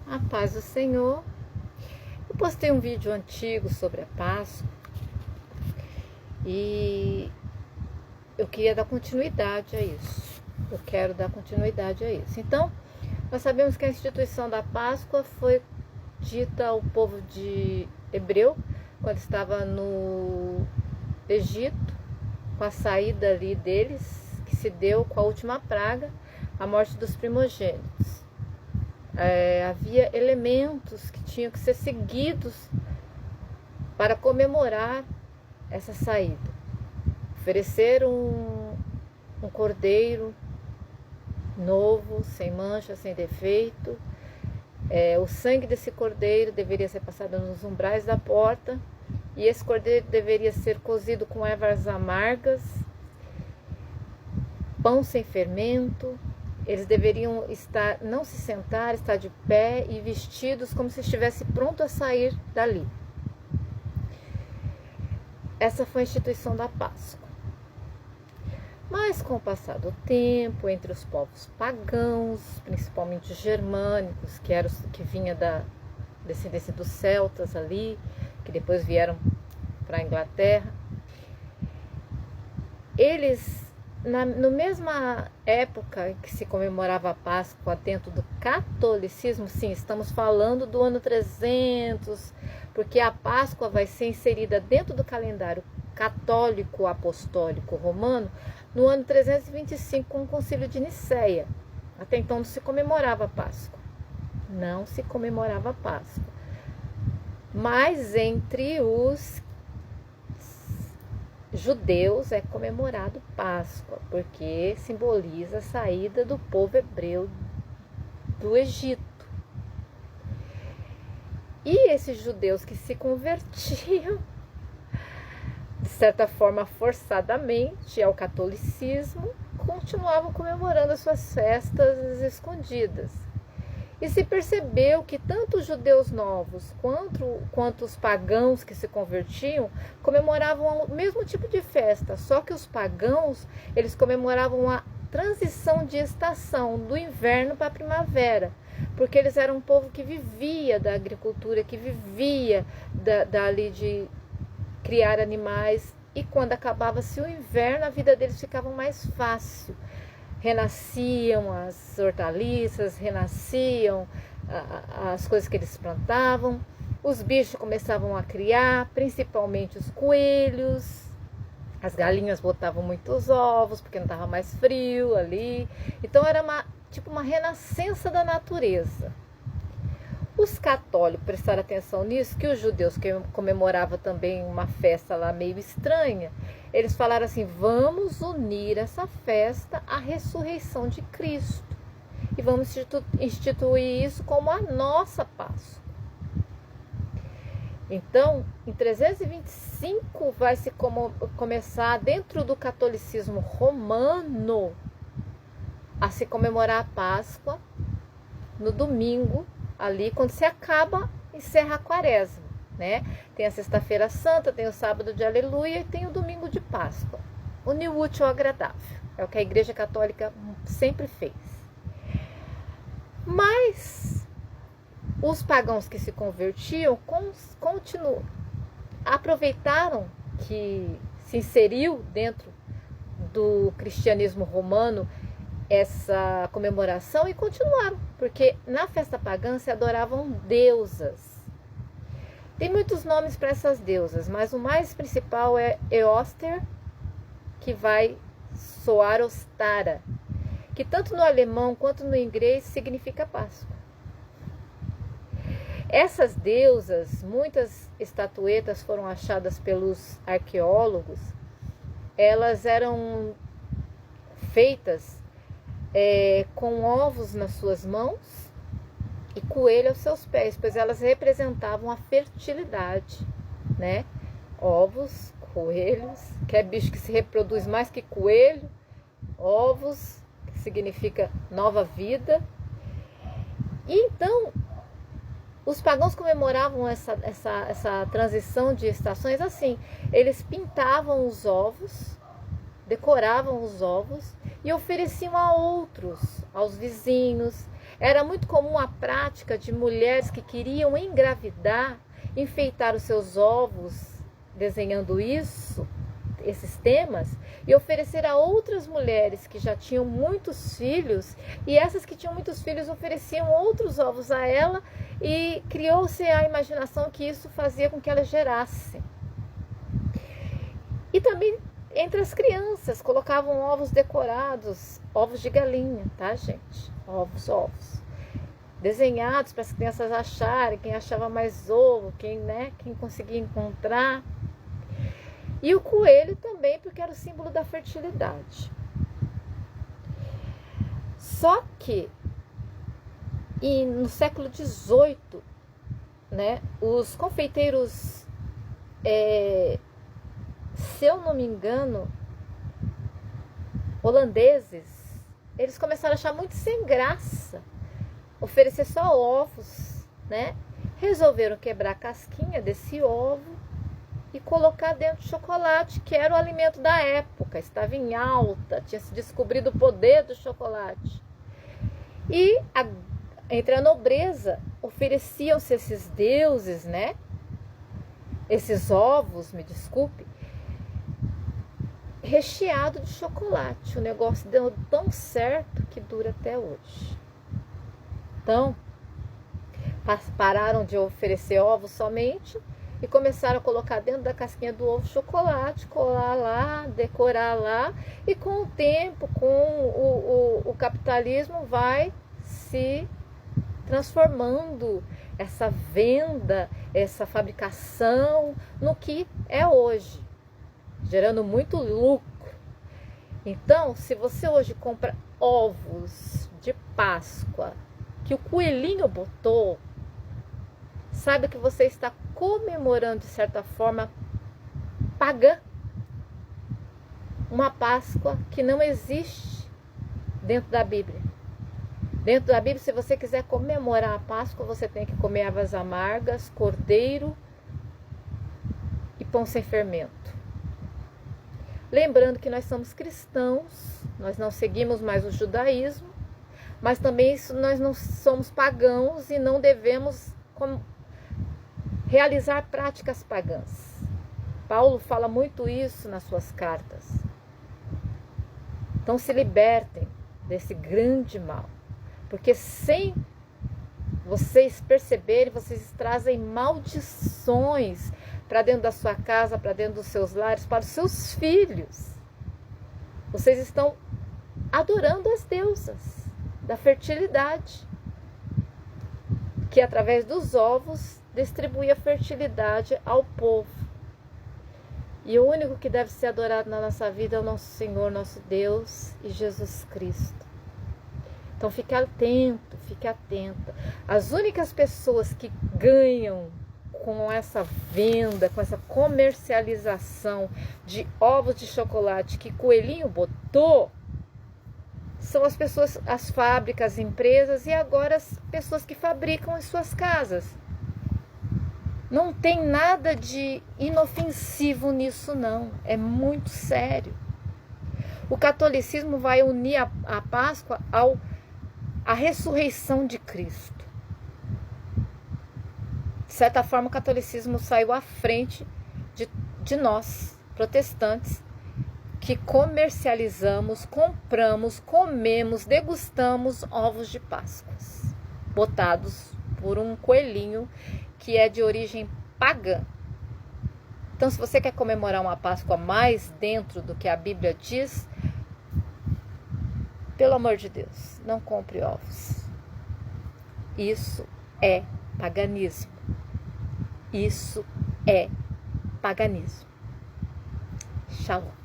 A paz do Senhor. Eu postei um vídeo antigo sobre a Páscoa e eu queria dar continuidade a isso. Eu quero dar continuidade a isso. Então, nós sabemos que a instituição da Páscoa foi dita ao povo de hebreu quando estava no Egito, com a saída ali deles, que se deu com a última praga, a morte dos primogênitos. Havia elementos que tinham que ser seguidos para comemorar essa saída. Oferecer um cordeiro novo, sem mancha, sem defeito. O sangue desse cordeiro deveria ser passado nos umbrais da porta, e esse cordeiro deveria ser cozido com ervas amargas, pão sem fermento. Eles deveriam não se sentar, estar de pé e vestidos como se estivesse pronto a sair dali. Essa foi a instituição da Páscoa. Mas com o passar do tempo, entre os povos pagãos, principalmente os germânicos, que vinha da descendência dos celtas ali, que depois vieram para a Inglaterra, eles, na mesma época que se comemorava a Páscoa dentro do catolicismo, sim, estamos falando do ano 300, porque a Páscoa vai ser inserida dentro do calendário católico apostólico romano no ano 325 com o Concílio de Nicéia. Até então não se comemorava a Páscoa. Não se comemorava a Páscoa. Mas entre os judeus é comemorado Páscoa, porque simboliza a saída do povo hebreu do Egito. E esses judeus que se convertiam, de certa forma forçadamente, ao catolicismo, continuavam comemorando as suas festas escondidas. E se percebeu que tanto os judeus novos quanto os pagãos que se convertiam comemoravam o mesmo tipo de festa, só que os pagãos, eles comemoravam a transição de estação, do inverno para a primavera, porque eles eram um povo que vivia da agricultura, que vivia dali de criar animais, e quando acabava-se o inverno, a vida deles ficava mais fácil. Renasciam as hortaliças, renasciam as coisas que eles plantavam, os bichos começavam a criar, principalmente os coelhos, as galinhas botavam muitos ovos, porque não estava mais frio ali, então era uma renascença da natureza. Os católicos prestaram atenção nisso, que os judeus que comemoravam também uma festa lá meio estranha, eles falaram assim: vamos unir essa festa à ressurreição de Cristo e vamos instituir isso como a nossa Páscoa. Então, em 325 vai se começar, dentro do catolicismo romano, a se comemorar a Páscoa no domingo, ali quando se encerra a quaresma, né? Tem a sexta-feira santa, tem o sábado de aleluia e tem o domingo de Páscoa. Unir o útil ao agradável, é o que a Igreja Católica sempre fez. Mas os pagãos que se convertiam aproveitaram que se inseriu dentro do cristianismo romano essa comemoração e continuaram, porque na festa pagã se adoravam deusas. Tem muitos nomes para essas deusas, mas o mais principal é Eoster, que vai soar Ostara, que tanto no alemão quanto no inglês significa Páscoa. Essas deusas, muitas estatuetas foram achadas pelos arqueólogos, elas eram feitas com ovos nas suas mãos e coelho aos seus pés, pois elas representavam a fertilidade, né? Ovos, coelhos, que é bicho que se reproduz mais que coelho, ovos, que significa nova vida. E então, os pagãos comemoravam essa transição de estações assim: eles pintavam os ovos, decoravam os ovos e ofereciam a outros, aos vizinhos. Era muito comum a prática de mulheres que queriam engravidar, enfeitar os seus ovos, desenhando esses temas, e oferecer a outras mulheres que já tinham muitos filhos, e essas que tinham muitos filhos ofereciam outros ovos a ela, e criou-se a imaginação que isso fazia com que ela gerasse. E também entre as crianças colocavam ovos decorados, ovos de galinha, tá, gente? Ovos. Desenhados para as crianças acharem, quem achava mais ovo, quem conseguia encontrar. E o coelho também, porque era o símbolo da fertilidade. Só que no século XVIII, os confeiteiros, se eu não me engano, holandeses, eles começaram a achar muito sem graça oferecer só ovos, Resolveram quebrar a casquinha desse ovo e colocar dentro de chocolate, que era o alimento da época, estava em alta, tinha se descobrido o poder do chocolate. E entre a nobreza ofereciam-se esses deuses, esses ovos, me desculpe, recheado de chocolate. O negócio deu tão certo que dura até hoje. Então, pararam de oferecer ovos somente e começaram a colocar dentro da casquinha do ovo chocolate, colar lá, decorar lá, e com o tempo, com o capitalismo, vai se transformando essa venda, essa fabricação no que é hoje, gerando muito lucro. Então, se você hoje compra ovos de Páscoa que o coelhinho botou, sabe que você está comemorando, de certa forma, pagã, uma Páscoa que não existe dentro da Bíblia. Dentro da Bíblia, se você quiser comemorar a Páscoa, você tem que comer ervas amargas, cordeiro e pão sem fermento. Lembrando que nós somos cristãos, nós não seguimos mais o judaísmo, mas também nós não somos pagãos e não devemos realizar práticas pagãs. Paulo fala muito isso nas suas cartas. Então se libertem desse grande mal, porque sem vocês perceberem, vocês trazem maldições para dentro da sua casa, para dentro dos seus lares, para os seus filhos. Vocês estão adorando as deusas da fertilidade, que através dos ovos distribuía fertilidade ao povo. E o único que deve ser adorado na nossa vida é o nosso Senhor, nosso Deus e Jesus Cristo. Então fique atento, fique atenta. As únicas pessoas que ganham com essa venda, com essa comercialização de ovos de chocolate que coelhinho botou, são as pessoas, as fábricas, as empresas e agora as pessoas que fabricam em suas casas. Não tem nada de inofensivo nisso, não. É muito sério. O catolicismo vai unir a Páscoa à ressurreição de Cristo. De certa forma, o catolicismo saiu à frente de nós, protestantes, que comercializamos, compramos, comemos, degustamos ovos de Páscoas, botados por um coelhinho que é de origem pagã. Então, se você quer comemorar uma Páscoa mais dentro do que a Bíblia diz, pelo amor de Deus, não compre ovos. Isso é paganismo. Isso é paganismo. Shalom.